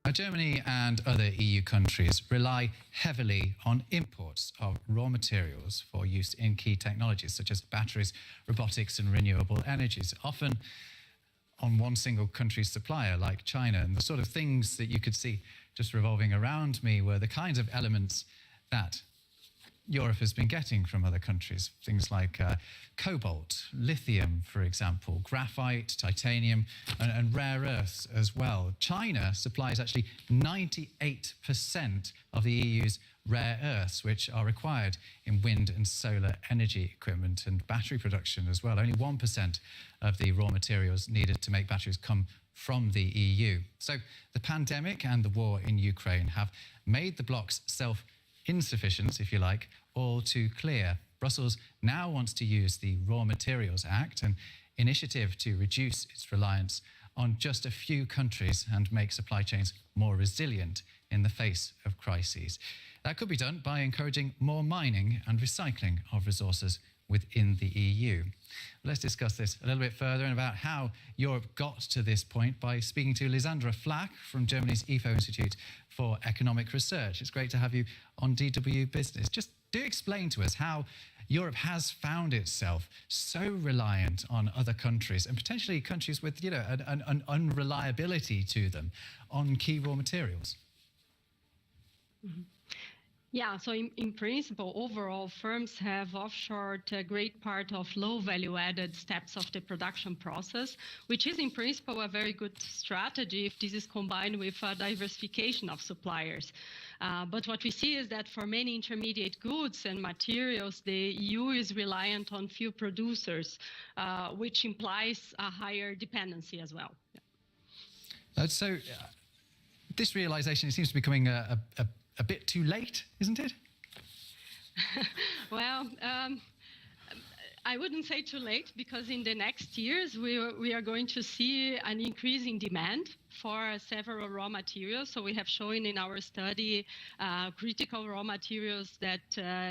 Now, Germany and other EU countries rely heavily on imports of raw materials for use in key technologies such as batteries, robotics and renewable energies, often on one single country's supplier like China. And the sort of things that you could see just revolving around me were the kinds of elements that Europe has been getting from other countries, things like cobalt, lithium, for example, graphite, titanium, and rare earths as well. China supplies actually 98% of the EU's rare earths, which are required in wind and solar energy equipment and battery production as well. Only 1% of the raw materials needed to make batteries come from the EU. So the pandemic and the war in Ukraine have made the bloc's insufficient, if you like, all too clear. Brussels now wants to use the Raw Materials Act, an initiative to reduce its reliance on just a few countries and make supply chains more resilient in the face of crises. That could be done by encouraging more mining and recycling of resources within the EU. Let's discuss this a little bit further and about how Europe got to this point by speaking to Lisandra Flack from Germany's IFO Institute for Economic Research. It's great to have you on DW Business. Just do explain to us how Europe has found itself so reliant on other countries and potentially countries with, an unreliability to them on key raw materials. Mm-hmm. Yeah, so in principle, overall, firms have offshored a great part of low value-added steps of the production process, which is in principle a very good strategy if this is combined with a diversification of suppliers. But what we see is that for many intermediate goods and materials, the EU is reliant on few producers, which implies a higher dependency as well. So this realization seems to be coming a bit too late, isn't it? Well, I wouldn't say too late, because in the next years we are going to see an increase in demand for several raw materials. So we have shown in our study critical raw materials that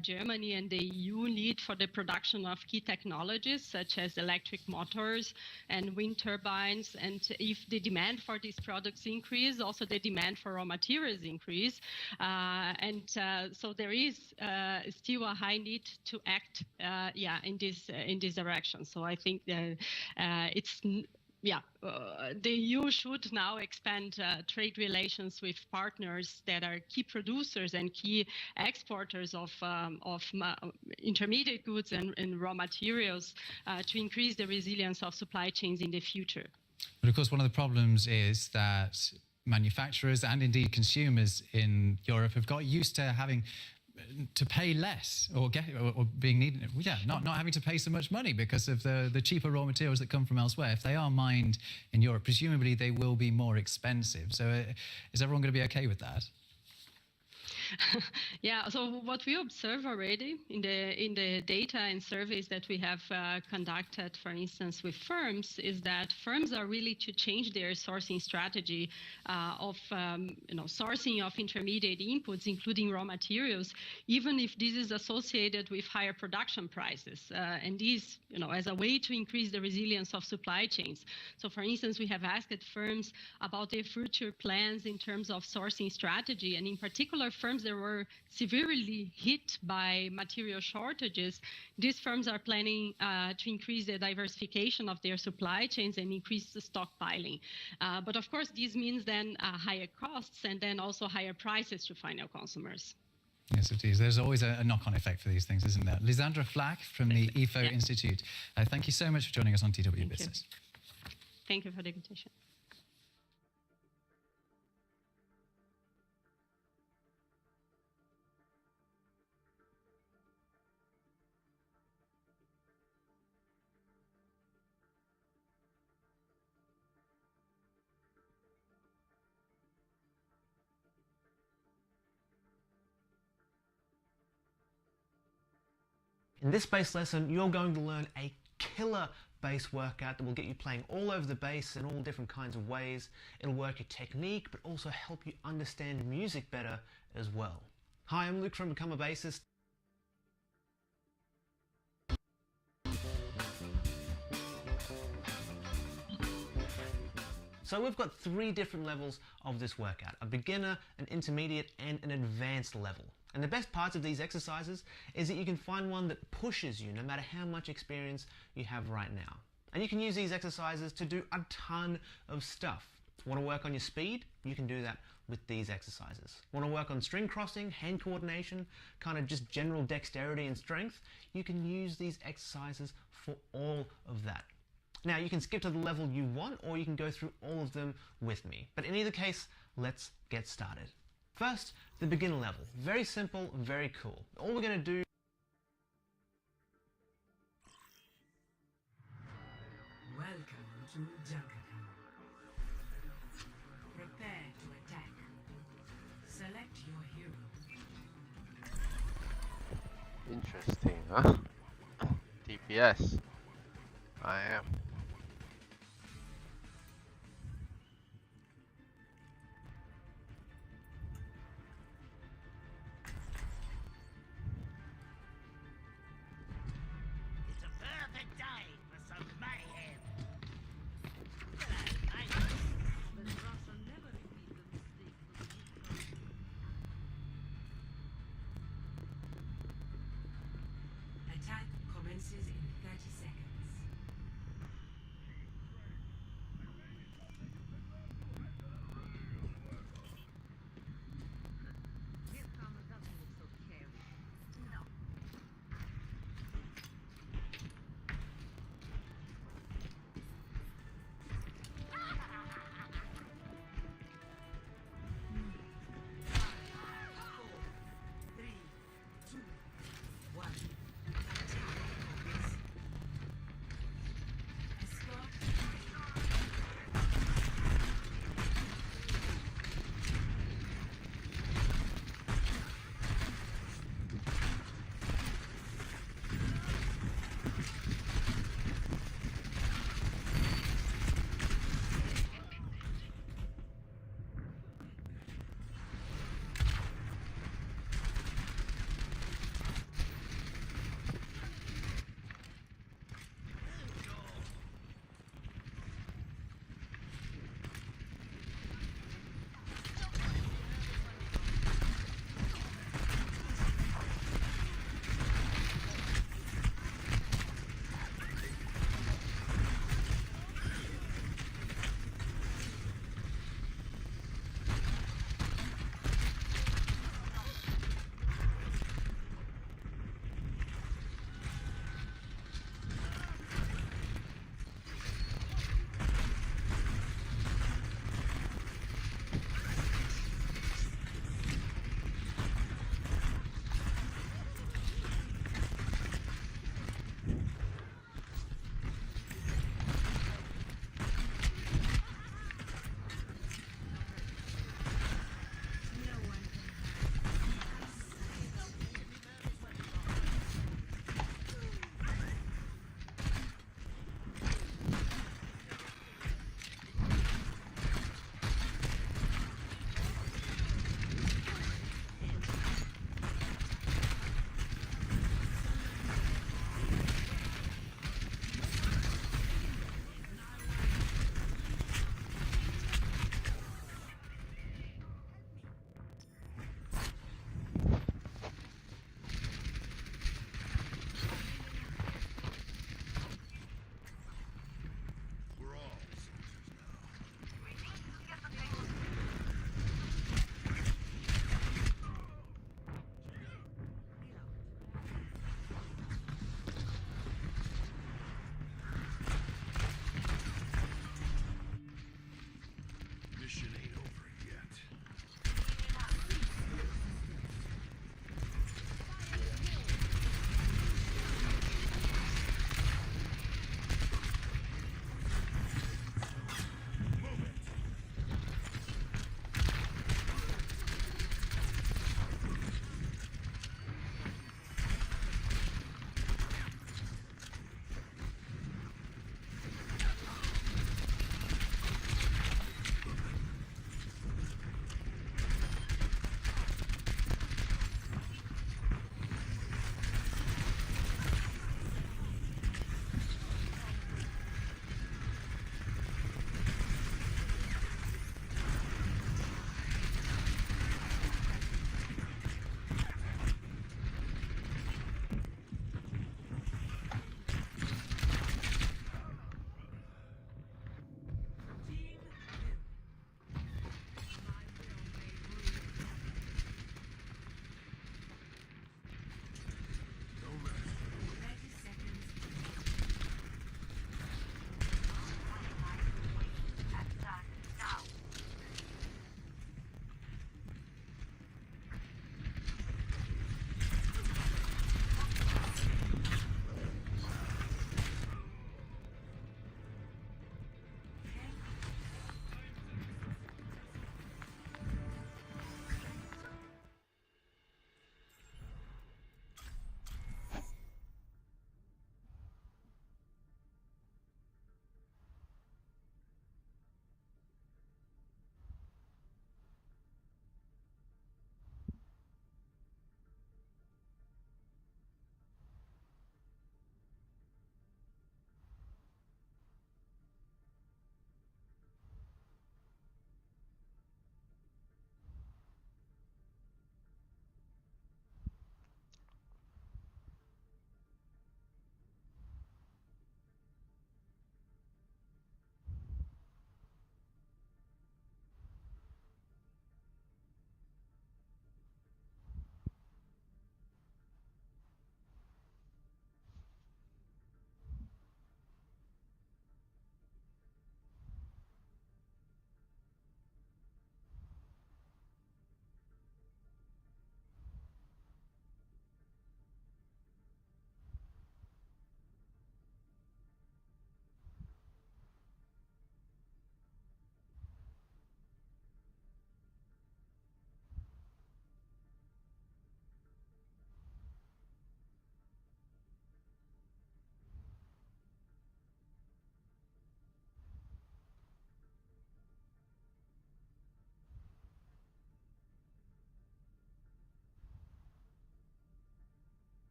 Germany and the EU need for the production of key technologies such as electric motors and wind turbines. And if the demand for these products increase, also the demand for raw materials increase. So there is still a high need to act in this direction. So I think that the EU should now expand trade relations with partners that are key producers and key exporters of intermediate goods and raw materials to increase the resilience of supply chains in the future. But of course, one of the problems is that manufacturers and indeed consumers in Europe have got used to having to pay less or being needed, not having to pay so much money because of the cheaper raw materials that come from elsewhere. If they are mined in Europe, presumably they will be more expensive. So is everyone going to be okay with that? Yeah, so what we observe already in the data and surveys that we have conducted, for instance, with firms, is that firms are really to change their sourcing strategy of sourcing of intermediate inputs, including raw materials, even if this is associated with higher production prices, and these, as a way to increase the resilience of supply chains. So, for instance, we have asked firms about their future plans in terms of sourcing strategy, and in particular, firms that were severely hit by material shortages. These firms are planning to increase the diversification of their supply chains and increase the stockpiling. But of course, this means then higher costs and then also higher prices to final consumers. Yes, it is. There's always a knock-on effect for these things, isn't there? Lisandra Flack from the IFO Institute. Thank you so much for joining us on DW Business. Thank you for the invitation. In this bass lesson, you're going to learn a killer bass workout that will get you playing all over the bass in all different kinds of ways. It'll work your technique, but also help you understand music better as well. Hi, I'm Luke from Become a Bassist. So we've got 3 different levels of this workout: a beginner, an intermediate, and an advanced level. And the best parts of these exercises is that you can find one that pushes you no matter how much experience you have right now. And you can use these exercises to do a ton of stuff. Want to work on your speed? You can do that with these exercises. Want to work on string crossing, hand coordination, kind of just general dexterity and strength? You can use these exercises for all of that. Now, you can skip to the level you want, or you can go through all of them with me. But in either case, let's get started. First, the beginner level. Very simple, very cool. All we're going to do... Welcome to Junkertown. Prepare to attack. Select your hero. Interesting, huh? DPS. I am.